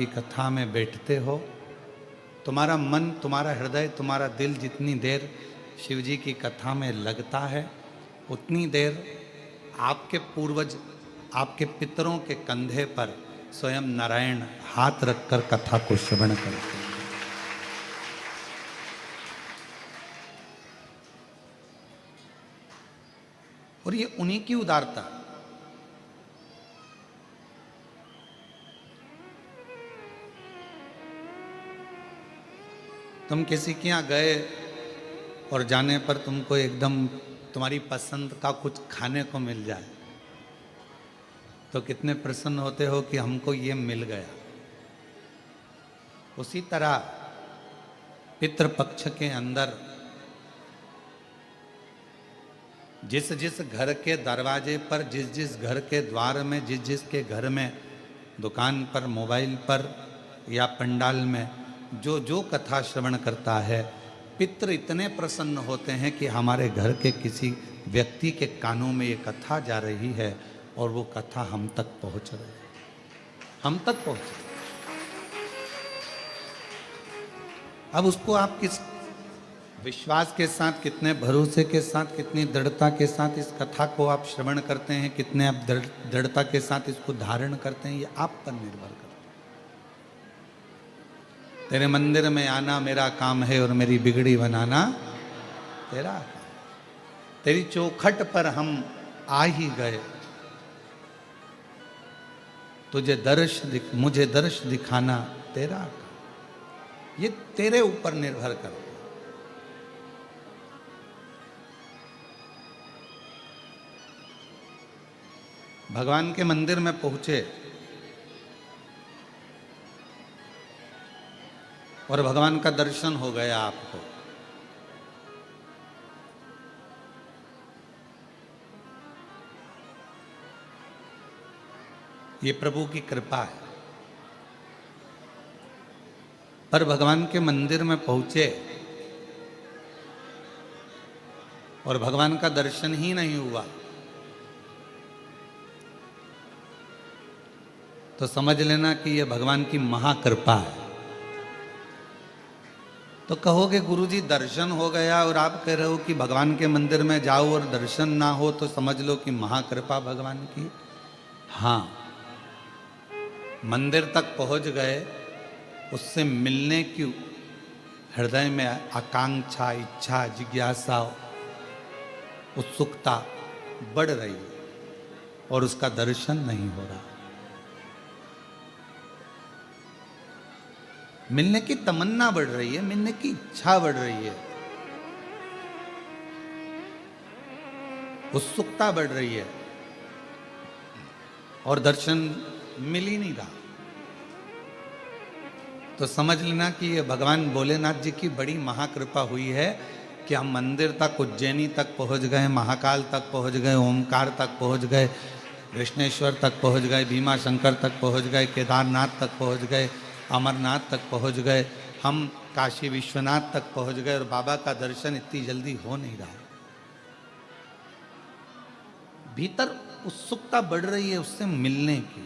की कथा में बैठते हो, तुम्हारा मन, तुम्हारा हृदय, तुम्हारा दिल जितनी देर शिव जी की कथा में लगता है, उतनी देर आपके पूर्वज, आपके पितरों के कंधे पर स्वयं नारायण हाथ रखकर कथा को श्रवण करते हैं। और ये उन्हीं की उदारता। तुम किसी के यहाँ गए और जाने पर तुमको एकदम तुम्हारी पसंद का कुछ खाने को मिल जाए तो कितने प्रसन्न होते हो कि हमको ये मिल गया। उसी तरह पितृपक्ष के अंदर जिस जिस घर के दरवाजे पर, जिस जिस घर के द्वार में, जिस जिस के घर में, दुकान पर, मोबाइल पर या पंडाल में जो जो कथा श्रवण करता है, पितृ इतने प्रसन्न होते हैं कि हमारे घर के किसी व्यक्ति के कानों में ये कथा जा रही है और वो कथा हम तक पहुंच रही है, हम तक पहुंच रही। अब उसको आप किस विश्वास के साथ, कितने भरोसे के साथ, कितनी दृढ़ता के साथ इस कथा को आप श्रवण करते हैं, कितने आप दृढ़ता के साथ इसको धारण करते हैं, ये आप पर निर्भर करता है। तेरे मंदिर में आना मेरा काम है और मेरी बिगड़ी बनाना तेरा काम। तेरी चौखट पर हम आ ही गए, तुझे मुझे दर्श दिखाना तेरा काम। ये तेरे ऊपर निर्भर करता है। भगवान के मंदिर में पहुंचे और भगवान का दर्शन हो गया आपको, ये प्रभु की कृपा है। पर भगवान के मंदिर में पहुंचे और भगवान का दर्शन ही नहीं हुआ तो समझ लेना कि यह भगवान की महाकृपा है। तो कहोगे गुरुजी दर्शन हो गया और आप कह रहे हो कि भगवान के मंदिर में जाओ और दर्शन ना हो तो समझ लो कि महाकृपा भगवान की। हाँ, मंदिर तक पहुंच गए, उससे मिलने की हृदय में आकांक्षा, इच्छा, जिज्ञासा, उत्सुकता बढ़ रही है और उसका दर्शन नहीं हो रहा। मिलने की तमन्ना बढ़ रही है, मिलने की इच्छा बढ़ रही है, उत्सुकता बढ़ रही है और दर्शन मिल ही नहीं रहा। तो समझ लेना कि ये भगवान भोलेनाथ जी की बड़ी महाकृपा हुई है कि हम मंदिर तक, उज्जैनी तक पहुंच गए, महाकाल तक पहुंच गए, ओमकार तक पहुंच गए, कृष्णेश्वर तक पहुंच गए, भीमा शंकर तक पहुंच गए, केदारनाथ तक पहुंच गए, अमरनाथ तक पहुंच गए, हम काशी विश्वनाथ तक पहुंच गए और बाबा का दर्शन इतनी जल्दी हो नहीं रहा। भीतर उत्सुकता बढ़ रही है उससे मिलने की,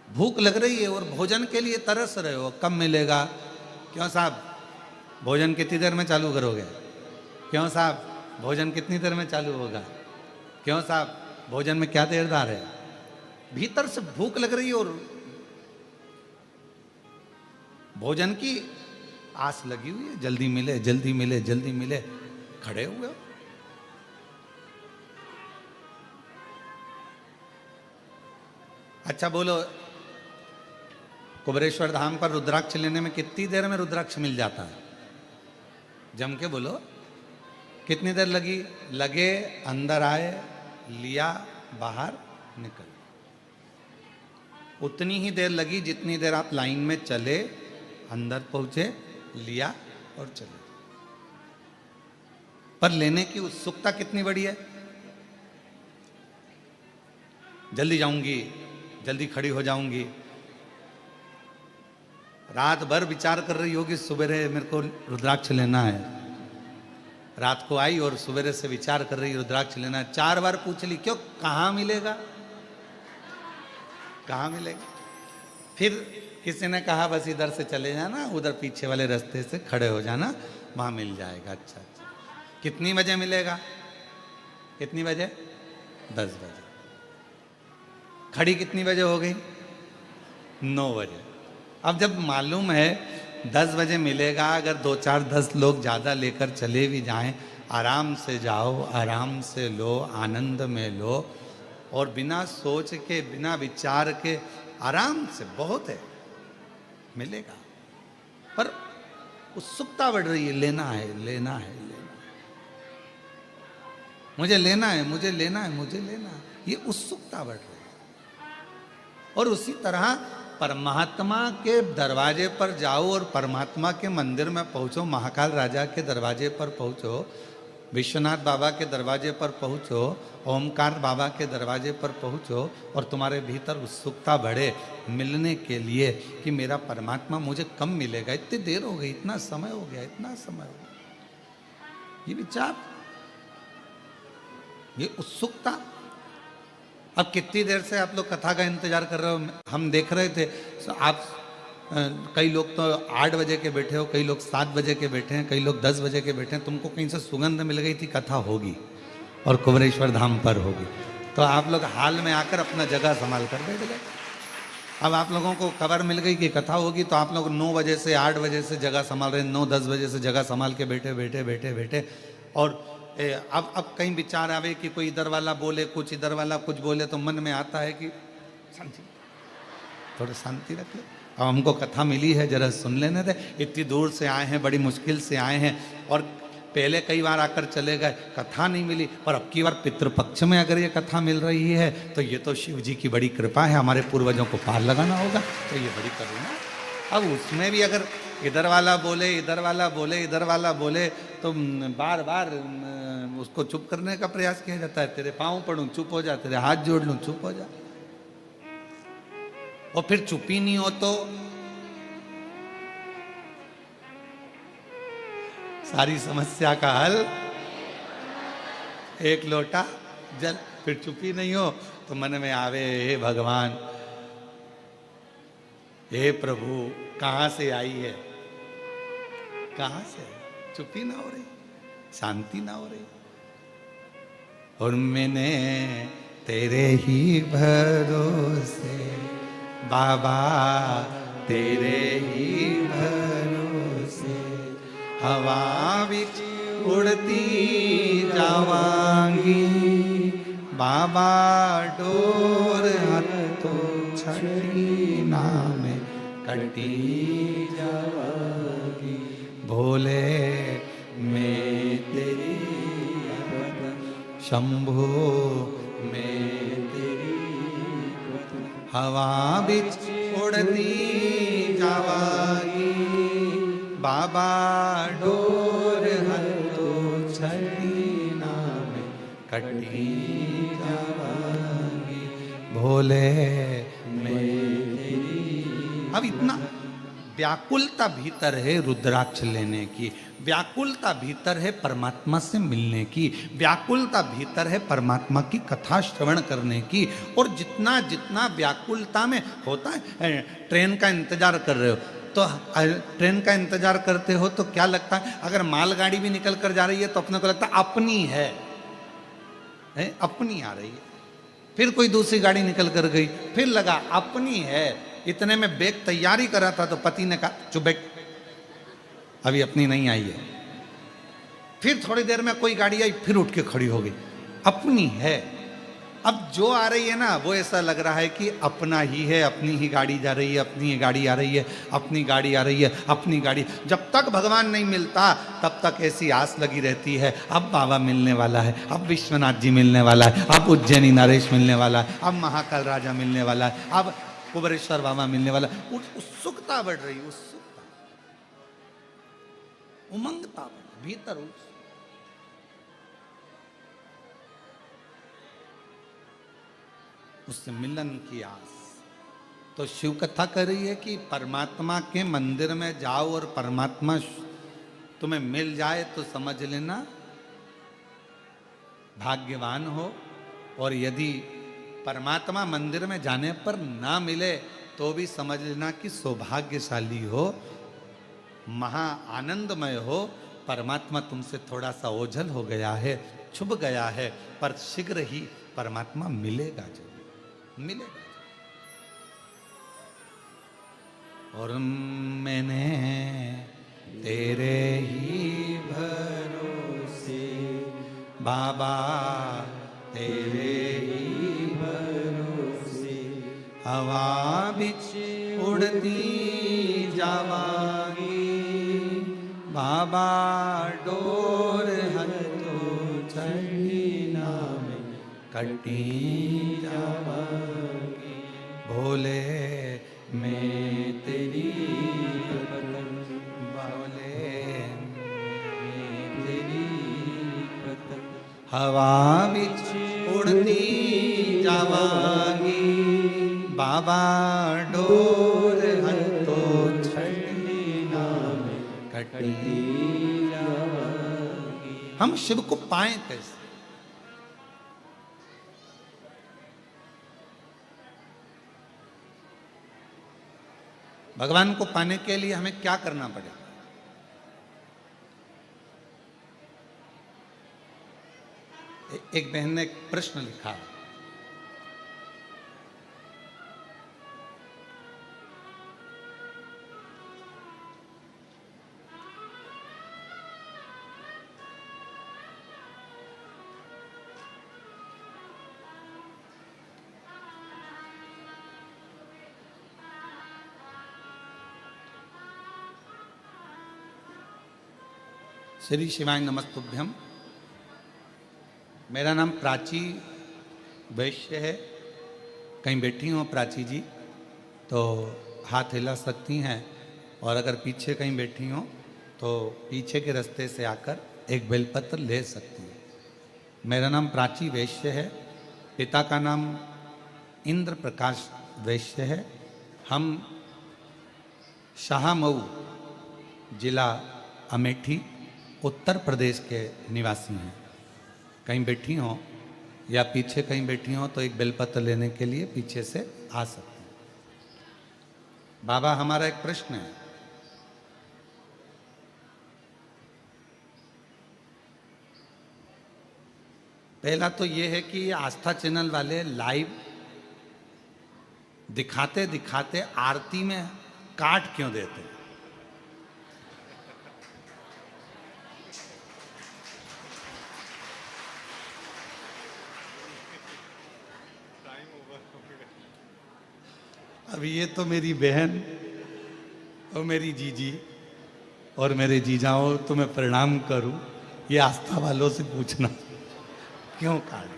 भूख लग रही है और भोजन के लिए तरस रहे हो, कब मिलेगा? क्यों साहब भोजन कितनी देर में चालू करोगे? क्यों साहब भोजन कितनी देर में चालू होगा? क्यों साहब भोजन में क्या देरदार है? भीतर से भूख लग रही है और भोजन की आस लगी हुई है, जल्दी मिले, जल्दी मिले, जल्दी मिले, खड़े हुए हो। अच्छा बोलो, कुबरेश्वर धाम पर रुद्राक्ष लेने में कितनी देर में रुद्राक्ष मिल जाता है? जम के बोलो, कितनी देर लगी? लगे, अंदर आए, लिया, बाहर निकल। उतनी ही देर लगी जितनी देर आप लाइन में चले, अंदर पहुंचे, लिया और चले। पर लेने की उत्सुकता कितनी बड़ी है? जल्दी जाऊंगी, जल्दी खड़ी हो जाऊंगी। रात भर विचार कर रही होगी, सुबह मेरे को रुद्राक्ष लेना है। रात को आई और सवेरे से विचार कर रही रुद्राक्ष लेना है। 4 बार पूछ ली, क्यों, कहाँ मिलेगा? कहाँ मिलेगा। फिर किसी ने कहा बस इधर से चले जाना, उधर पीछे वाले रास्ते से खड़े हो जाना, वहाँ मिल जाएगा। अच्छा अच्छा, कितनी बजे मिलेगा? कितनी बजे? 10 बजे। खड़ी कितनी बजे हो गई? 9 बजे। अब जब मालूम है 10 बजे मिलेगा, अगर 2-4-10 लोग ज़्यादा लेकर चले भी जाएं, आराम से जाओ, आराम से लो, आनंद में लो, और बिना सोच के, बिना विचार के, आराम से, बहुत है, मिलेगा। पर उत्सुकता बढ़ रही है, लेना है, लेना है, लेना, मुझे लेना है, मुझे लेना है, मुझे लेना है, ये उत्सुकता बढ़ रही है। और उसी तरह परमात्मा के दरवाजे पर जाओ और परमात्मा के मंदिर में पहुंचो, महाकाल राजा के दरवाजे पर पहुंचो, विश्वनाथ बाबा के दरवाजे पर पहुंचो, ओमकार बाबा के दरवाजे पर पहुंचो, और तुम्हारे भीतर उत्सुकता बढ़े मिलने के लिए कि मेरा परमात्मा मुझे कब मिलेगा, इतनी देर हो गई, इतना समय हो गया, इतना समय हो गया, ये विचार, ये उत्सुकता। अब कितनी देर से आप लोग कथा का इंतजार कर रहे हो? हम देख रहे थे, आप कई लोग तो 8 बजे के बैठे हो, कई लोग 7 बजे के बैठे हैं, कई लोग 10 बजे के बैठे हैं। तुमको कहीं से सुगंध मिल गई थी कथा होगी और कुबरेश्वर धाम पर होगी, तो आप लोग हाल में आकर अपना जगह संभाल कर बैठ गए। अब आप लोगों को खबर मिल गई कि कथा होगी, तो आप लोग 9 बजे से 8 बजे से जगह संभाल रहे, 9-10 बजे से जगह संभाल के बैठे बैठे बैठे बैठे। और अब कहीं विचार आवे कि कोई इधर वाला बोले कुछ, इधर वाला कुछ बोले, तो मन में आता है कि शांति, थोड़ी शांति रख ले, अब हमको कथा मिली है, जरा सुन लेने दे, इतनी दूर से आए हैं, बड़ी मुश्किल से आए हैं, और पहले कई बार आकर चले गए, कथा नहीं मिली, और अब की बार पितृपक्ष में अगर ये कथा मिल रही है तो ये तो शिव जी की बड़ी कृपा है, हमारे पूर्वजों को पार लगाना होगा, तो ये बड़ी करुणा। अब उसमें भी अगर इधर वाला बोले, इधर वाला बोले, इधर वाला बोले, तो बार बार उसको चुप करने का प्रयास किया जाता है। तेरे पाँव पड़ूं, चुप हो जा, तेरे हाथ जोड़ लूं, चुप हो जा, और फिर चुप ही नहीं हो तो सारी समस्या का हल एक लोटा जल। फिर चुप ही नहीं हो तो मन में आवे, हे भगवान, हे प्रभु, कहाँ से आई है, कहाँ से? चुप ही ना हो रही, शांति ना हो रही। और मैंने तेरे ही भरोसे बाबा, तेरे ही भरोसे हवा बिच उड़ती जावांगी, बाबा डोर हाथों छड़ी नाम कटी जावांगी, भोले मैं तेरी शंभो मैं तेरी हवा बिच उड़ती जावागी, बाबा डोर हाथों छड़ी नाम कटी जावागी, भोले मैं तेरी। अब इतना व्याकुलता भीतर है रुद्राक्ष लेने की, व्याकुलता भीतर है परमात्मा से मिलने की, व्याकुलता भीतर है परमात्मा की कथा श्रवण करने की। और जितना जितना व्याकुलता में होता है, ट्रेन का इंतजार कर रहे हो तो ट्रेन का इंतजार करते हो तो क्या लगता है, अगर मालगाड़ी भी निकल कर जा रही है तो अपने को लगता है अपनी है, अपनी आ रही है। फिर कोई दूसरी गाड़ी निकल कर गई, फिर लगा अपनी है। इतने में बैग तैयारी करा था तो पति ने कहा चुप बैठ, अभी अपनी नहीं आई है। फिर थोड़ी देर में कोई गाड़ी आई, फिर उठ के खड़ी हो गई, अपनी है। अब जो आ रही है ना, वो ऐसा लग रहा है कि अपना ही है, अपनी ही गाड़ी जा रही है, अपनी ही गाड़ी आ रही है, अपनी गाड़ी आ रही है, अपनी गाड़ी। जब तक भगवान नहीं मिलता तब तक ऐसी आस लगी रहती है, अब बाबा मिलने वाला है, अब विश्वनाथ जी मिलने वाला है, अब उज्जैनी नरेश मिलने वाला है, अब महाकाल राजा मिलने वाला है, अब कुबरेश्वर बाबा मिलने वाला। उत्सुकता बढ़ रही, उत्सुकता, उमंगता भीतर, उससे मिलन की आस। तो शिव कथा कर रही है कि परमात्मा के मंदिर में जाओ और परमात्मा तुम्हें मिल जाए तो समझ लेना भाग्यवान हो, और यदि परमात्मा मंदिर में जाने पर ना मिले तो भी समझ लेना कि सौभाग्यशाली हो, महा आनंदमय हो। परमात्मा तुमसे थोड़ा सा ओझल हो गया है, छुप गया है, पर शीघ्र ही परमात्मा मिलेगा, जरूर मिलेगा। और मैंने तेरे ही भरोसे बाबा, तेरे ही भरोसे हवा बिच उड़ती जावागी, बाबा डोर हथो चढ़ी नाम कटी जावागी। भोले मैं तेरी बोले मैं तेरी हवा बिच उड़ती जावागी, बाबा डोर हथो छड़ी नाम कटी जावागी। हम शिव को पाएं कैसे? भगवान को पाने के लिए हमें क्या करना पड़ेगा? एक बहन ने एक प्रश्न लिखा, श्री शिवाय नमस्तुभ्यम। मेरा नाम प्राची वैश्य है। कहीं बैठी हो प्राची जी तो हाथ हिला सकती हैं, और अगर पीछे कहीं बैठी हो तो पीछे के रास्ते से आकर एक बेलपत्र ले सकती हैं। मेरा नाम प्राची वैश्य है, पिता का नाम इंद्र प्रकाश वैश्य है। हम शाहमऊ जिला अमेठी उत्तर प्रदेश के निवासी हैं। कहीं बैठी हो या पीछे कहीं बैठी हो तो एक बेलपत्र लेने के लिए पीछे से आ सकते हैं। बाबा, हमारा एक प्रश्न है। पहला तो ये है कि ये आस्था चैनल वाले लाइव दिखाते दिखाते आरती में काट क्यों देते हैं? अब ये तो मेरी बहन और मेरी जीजी और मेरे जीजाओं, तो मैं प्रणाम करूं, ये आस्था वालों से पूछना क्यों काट?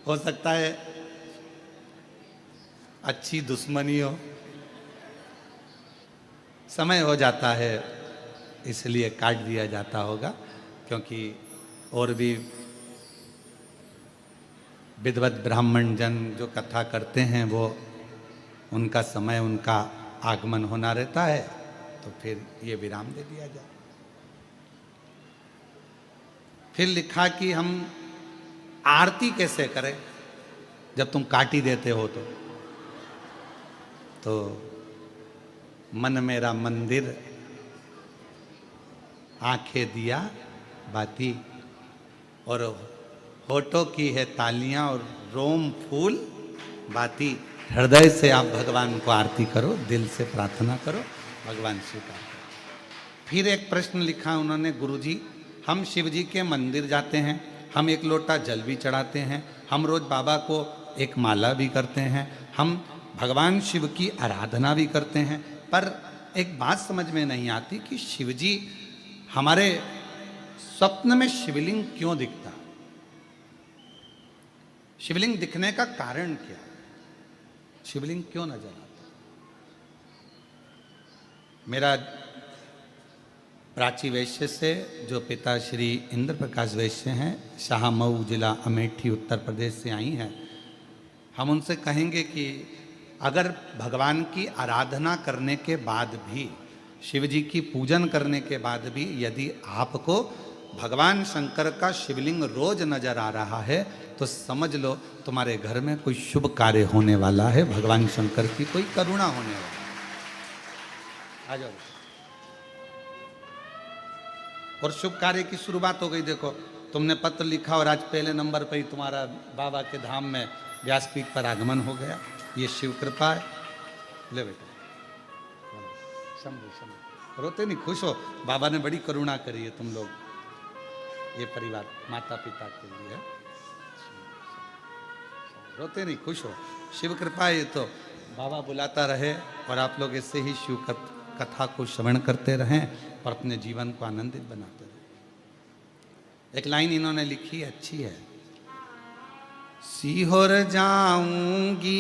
हो सकता है अच्छी दुश्मनी हो, समय हो जाता है इसलिए काट दिया जाता होगा, क्योंकि और भी विद्वत ब्राह्मण जन जो कथा करते हैं वो उनका समय, उनका आगमन होना रहता है, तो फिर ये विराम दे दिया जाए। फिर लिखा कि हम आरती कैसे करें जब तुम काटी देते हो तो मन मेरा मंदिर, आंखें दिया बाती, और होठों की है तालियां और रोम फूल बाती। हृदय से आप भगवान को आरती करो, दिल से प्रार्थना करो, भगवान स्वीकार करो। फिर एक प्रश्न लिखा उन्होंने, गुरुजी हम शिव जी के मंदिर जाते हैं, हम एक लोटा जल भी चढ़ाते हैं, हम रोज बाबा को एक माला भी करते हैं, हम भगवान शिव की आराधना भी करते हैं, पर एक बात समझ में नहीं आती कि शिव जी हमारे स्वप्न में शिवलिंग क्यों दिखता? शिवलिंग दिखने का कारण क्या? शिवलिंग क्यों नजर आता? मेरा प्राची वैश्य से, जो पिता श्री इंद्र प्रकाश वैश्य हैं, शाहमऊ जिला अमेठी उत्तर प्रदेश से आई हैं, हम उनसे कहेंगे कि अगर भगवान की आराधना करने के बाद भी, शिव जी की पूजन करने के बाद भी यदि आपको भगवान शंकर का शिवलिंग रोज नजर आ रहा है, तो समझ लो तुम्हारे घर में कोई शुभ कार्य होने वाला है, भगवान शंकर की कोई करुणा होने वाली है। आ जाओ। और शुभ कार्य की शुरुआत हो गई। देखो तुमने पत्र लिखा और आज पहले नंबर पर ही तुम्हारा बाबा के धाम में व्यासपीठ पर आगमन हो गया। ये शिव कृपा है। ले बेटा शंभू शंभू, रोते नहीं, खुश हो, बाबा ने बड़ी करुणा करी है तुम लोग, ये परिवार माता पिता के लिए। रोते नहीं, खुश हो, शिव कृपा है। ये तो बाबा बुलाता रहे और आप लोग ऐसे ही शिव कथा को श्रवण करते रहें और अपने जीवन को आनंदित बनाते रहें। एक लाइन इन्होंने लिखी है, अच्छी है। सीहोर जाऊंगी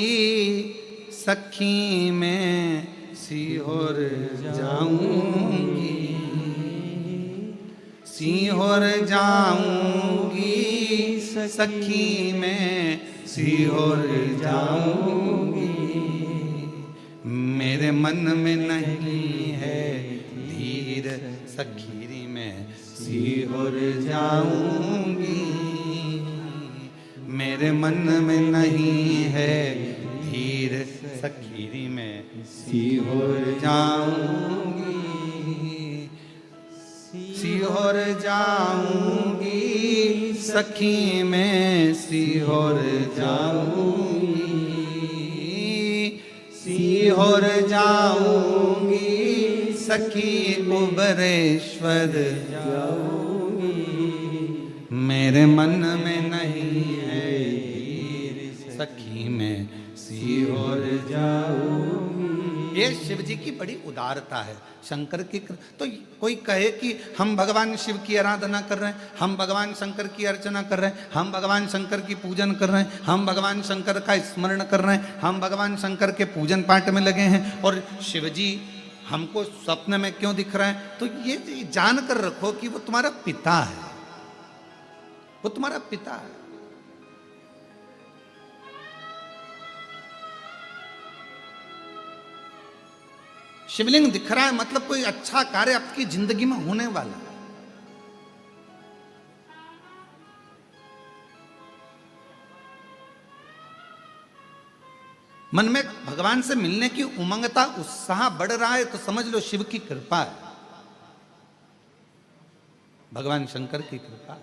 सखी में, सीहोर जाऊंगी, सीहोर जाऊंगी सखी में, सीहोर जाऊंगी, मेरे मन में नहीं है धीर सखीरी में, सीहोर जाऊंगी, मेरे मन में नहीं है धीर सखीरी में, सीहोर जाऊंगी, सीहोर जाऊंगी सखी में, सीहोर जाऊंगी, सीहोर जाऊंगी सखी कुबरेश्वर जाऊंगी, मेरे मन में नहीं है धीर सखी में, सीहोर जाऊंगी। ये शिव जी की बड़ी उदारता है, शंकर की। तो कोई कहे कि हम भगवान शिव की आराधना कर रहे हैं, हम भगवान शंकर की अर्चना कर रहे हैं, हम भगवान शंकर की पूजन कर रहे हैं, हम भगवान शंकर का स्मरण कर रहे हैं, हम भगवान शंकर के पूजन पाठ में लगे हैं, और शिव जी हमको स्वप्न में क्यों दिख रहे हैं? तो ये जान कर रखो कि वो तुम्हारा पिता है, वो तुम्हारा पिता है। शिवलिंग दिख रहा है मतलब कोई अच्छा कार्य आपकी जिंदगी में होने वाला है। मन में भगवान से मिलने की उमंगता, उत्साह बढ़ रहा है तो समझ लो शिव की कृपा है, भगवान शंकर की कृपा है,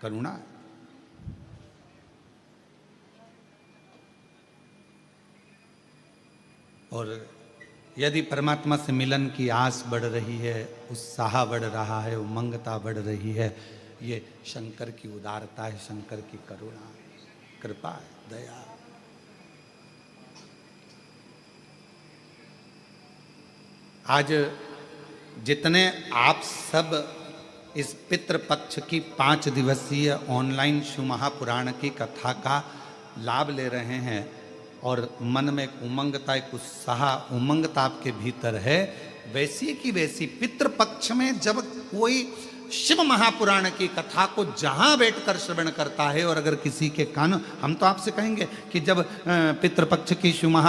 करुणा है। और यदि परमात्मा से मिलन की आस बढ़ रही है, उत्साह बढ़ रहा है, उमंगता बढ़ रही है, ये शंकर की उदारता है, शंकर की करुणा है, कृपा है, दया है। आज जितने आप सब इस पितृपक्ष की 5 दिवसीय ऑनलाइन शिव महापुराण की कथा का लाभ ले रहे हैं और मन में एक उमंगता, एक उत्साह, उमंगता आपके भीतर है, वैसी की वैसी पितृपक्ष में जब कोई शिव महापुराण की कथा को जहां बैठकर श्रवण करता है, और अगर किसी के कान, हम तो आपसे कहेंगे कि जब पितृपक्ष की शिव महा